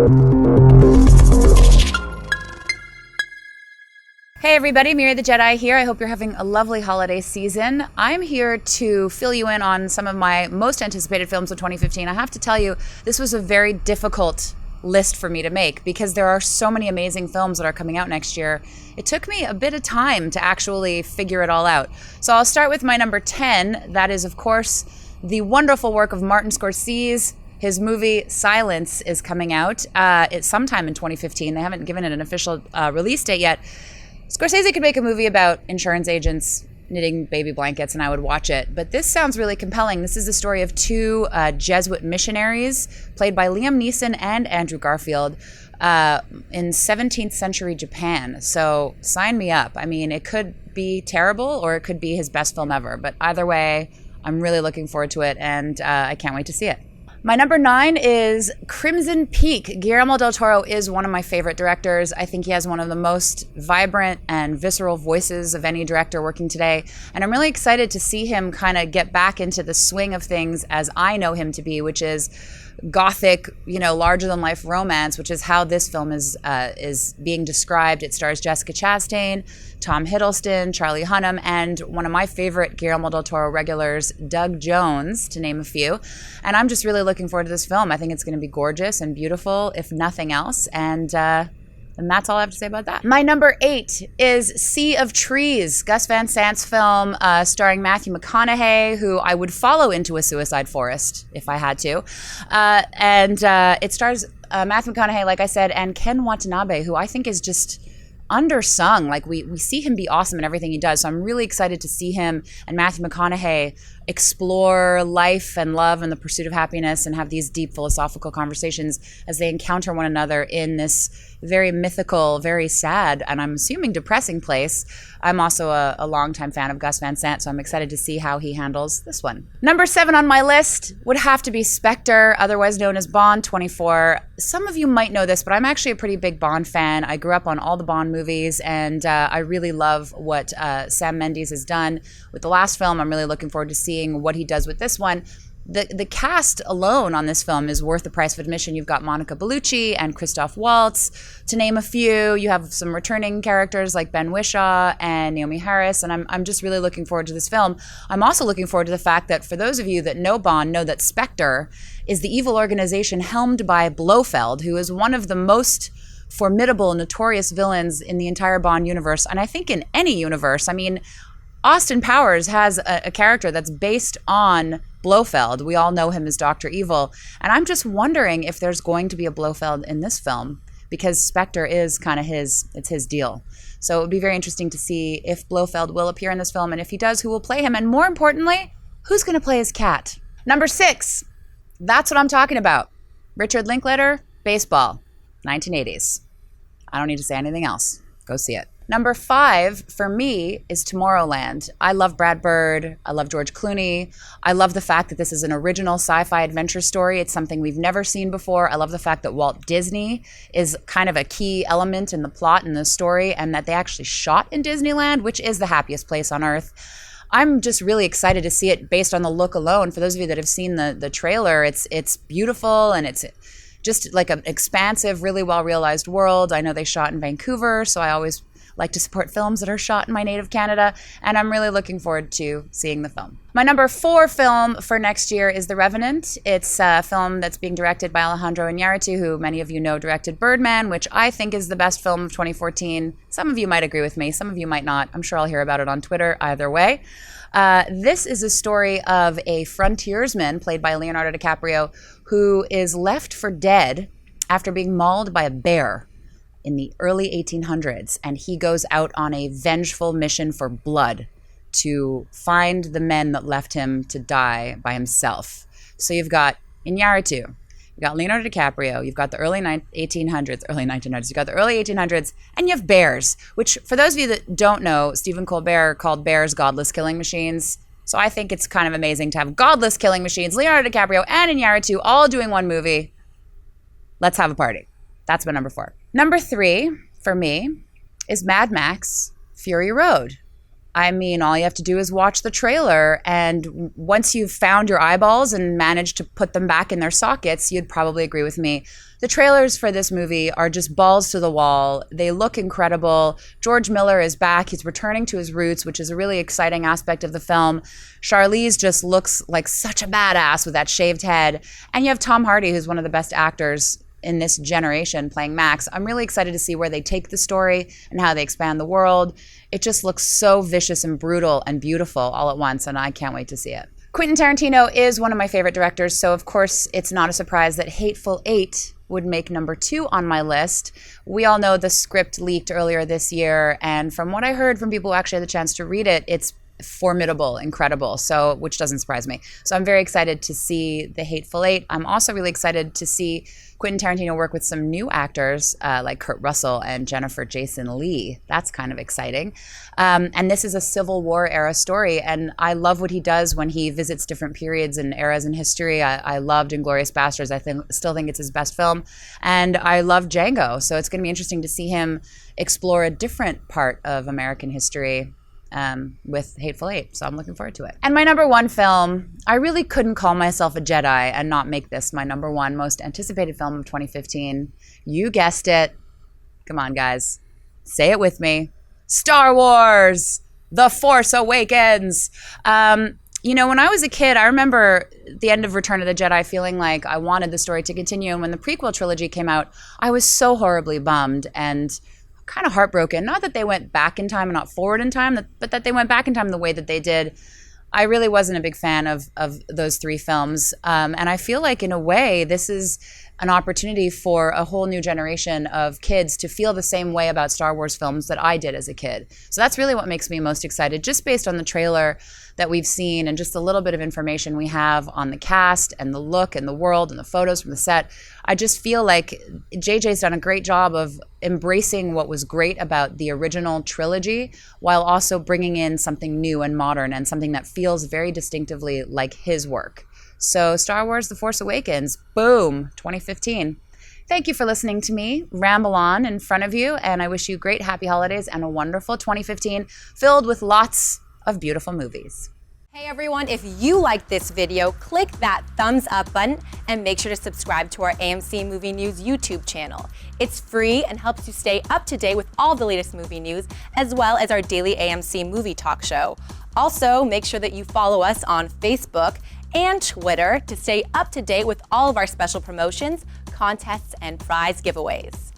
Hey everybody, Miri the Jedi here. I hope you're having a lovely holiday season. I'm here to fill you in on some of my most anticipated films of 2015. I have to tell you, this was a very difficult list for me to make because there are so many amazing films that are coming out next year. It took me a bit of time to actually figure it all out. So I'll start with my number 10. That is, of course, the wonderful work of Martin Scorsese. His movie Silence is coming out. It's sometime in 2015. They haven't given it an official release date yet. Scorsese could make a movie about insurance agents knitting baby blankets and I would watch it. But this sounds really compelling. This is the story of two Jesuit missionaries played by Liam Neeson and Andrew Garfield in 17th century Japan. So sign me up. I mean, it could be terrible or it could be his best film ever. But either way, I'm really looking forward to it and I can't wait to see it. My number 9 is Crimson Peak. Guillermo del Toro is one of my favorite directors. I think he has one of the most vibrant and visceral voices of any director working today. And I'm really excited to see him kind of get back into the swing of things as I know him to be, which is gothic, larger-than-life romance, which is how this film is being described. It stars Jessica Chastain, Tom Hiddleston, Charlie Hunnam, and one of my favorite Guillermo del Toro regulars, Doug Jones, to name a few. And I'm just really looking forward to this film. I think it's going to be gorgeous and beautiful, if nothing else. And that's all I have to say about that. My number 8 is Sea of Trees, Gus Van Sant's film starring Matthew McConaughey, who I would follow into a suicide forest if I had to. It stars Matthew McConaughey, like I said, and Ken Watanabe, who I think is just undersung. Like we see him be awesome in everything he does. So I'm really excited to see him and Matthew McConaughey explore life and love and the pursuit of happiness and have these deep philosophical conversations as they encounter one another in this very mythical, very sad, and I'm assuming depressing place. I'm also a longtime fan of Gus Van Sant, so I'm excited to see how he handles this one. Number 7 on my list would have to be Spectre, otherwise known as Bond 24. Some of you might know this, but I'm actually a pretty big Bond fan. I grew up on all the Bond movies, and I really love what Sam Mendes has done with the last film. I'm really looking forward to seeing what he does with this one. The cast alone on this film is worth the price of admission. You've got Monica Bellucci and Christoph Waltz, to name a few. You have some returning characters like Ben Whishaw and Naomi Harris, and I'm just really looking forward to this film. I'm also looking forward to the fact that for those of you that know Bond, know that Spectre is the evil organization helmed by Blofeld, who is one of the most formidable, notorious villains in the entire Bond universe, and I think in any universe. I mean, Austin Powers has a character that's based on Blofeld. We all know him as Dr. Evil. And I'm just wondering if there's going to be a Blofeld in this film because Spectre is kind of his deal. So it would be very interesting to see if Blofeld will appear in this film. And if he does, who will play him? And more importantly, who's going to play his cat? Number 6, that's what I'm talking about. Richard Linklater, Baseball, 1980s. I don't need to say anything else. Go see it. Number 5 for me is Tomorrowland. I love Brad Bird. I love George Clooney. I love the fact that this is an original sci-fi adventure story. It's something we've never seen before. I love the fact that Walt Disney is kind of a key element in the plot and the story, and that they actually shot in Disneyland, which is the happiest place on earth. I'm just really excited to see it based on the look alone. For those of you that have seen the trailer, it's beautiful and it's just like an expansive, really well-realized world. I know they shot in Vancouver, so I always like to support films that are shot in my native Canada, and I'm really looking forward to seeing the film. My number 4 film for next year is The Revenant. It's a film that's being directed by Alejandro Iñárritu, who many of you know directed Birdman, which I think is the best film of 2014. Some of you might agree with me, some of you might not. I'm sure I'll hear about it on Twitter either way. This is a story of a frontiersman, played by Leonardo DiCaprio, who is left for dead after being mauled by a bear in the early 1800s, and he goes out on a vengeful mission for blood to find the men that left him to die by himself. So you've got Iñárritu, you've got Leonardo DiCaprio, you've got the early 1900s, you've got the early 1800s, and you have bears, which for those of you that don't know, Stephen Colbert called bears godless killing machines. So I think it's kind of amazing to have godless killing machines, Leonardo DiCaprio and Iñárritu all doing one movie. Let's have a party. That's my number 4. Number 3 for me is Mad Max Fury Road. I mean, all you have to do is watch the trailer, and once you've found your eyeballs and managed to put them back in their sockets, you'd probably agree with me. The trailers for this movie are just balls to the wall. They look incredible. George Miller is back. He's returning to his roots, which is a really exciting aspect of the film. Charlize just looks like such a badass with that shaved head. And you have Tom Hardy, who's one of the best actors in this generation, playing Max. I'm really excited to see where they take the story and how they expand the world. It just looks so vicious and brutal and beautiful all at once, and I can't wait to see it. Quentin Tarantino is one of my favorite directors, so of course it's not a surprise that Hateful Eight would make number 2 on my list. We all know the script leaked earlier this year, and from what I heard from people who actually had the chance to read it, it's formidable, incredible, so which doesn't surprise me. So I'm very excited to see the Hateful Eight. I'm also really excited to see Quentin Tarantino work with some new actors like Kurt Russell and Jennifer Jason Leigh. That's kind of exciting. And this is a Civil War era story, and I love what he does when he visits different periods and eras in history. I loved Inglourious Basterds. I still think it's his best film, and I love Django. So it's going to be interesting to see him explore a different part of American history with Hateful Eight. So I'm looking forward to it. And my number 1 film, I really couldn't call myself a Jedi and not make this my number 1 most anticipated film of 2015. You guessed it. Come on, guys. Say it with me. Star Wars! The Force Awakens! You know, when I was a kid, I remember the end of Return of the Jedi feeling like I wanted the story to continue. And when the prequel trilogy came out, I was so horribly bummed and kind of heartbroken. Not that they went back in time and not forward in time, but that they went back in time the way that they did. I really wasn't a big fan of those 3 films. And I feel like in a way, this is an opportunity for a whole new generation of kids to feel the same way about Star Wars films that I did as a kid. So that's really what makes me most excited, just based on the trailer that we've seen and just a little bit of information we have on the cast and the look and the world and the photos from the set. I just feel like JJ's done a great job of embracing what was great about the original trilogy while also bringing in something new and modern and something that feels very distinctively like his work. So Star Wars The Force Awakens, boom, 2015. Thank you for listening to me ramble on in front of you, and I wish you great happy holidays and a wonderful 2015 filled with lots of beautiful movies. Hey everyone, if you liked this video, click that thumbs up button and make sure to subscribe to our AMC Movie News YouTube channel. It's free and helps you stay up to date with all the latest movie news, as well as our daily AMC Movie Talk show. Also, make sure that you follow us on Facebook and Twitter to stay up to date with all of our special promotions, contests, and prize giveaways.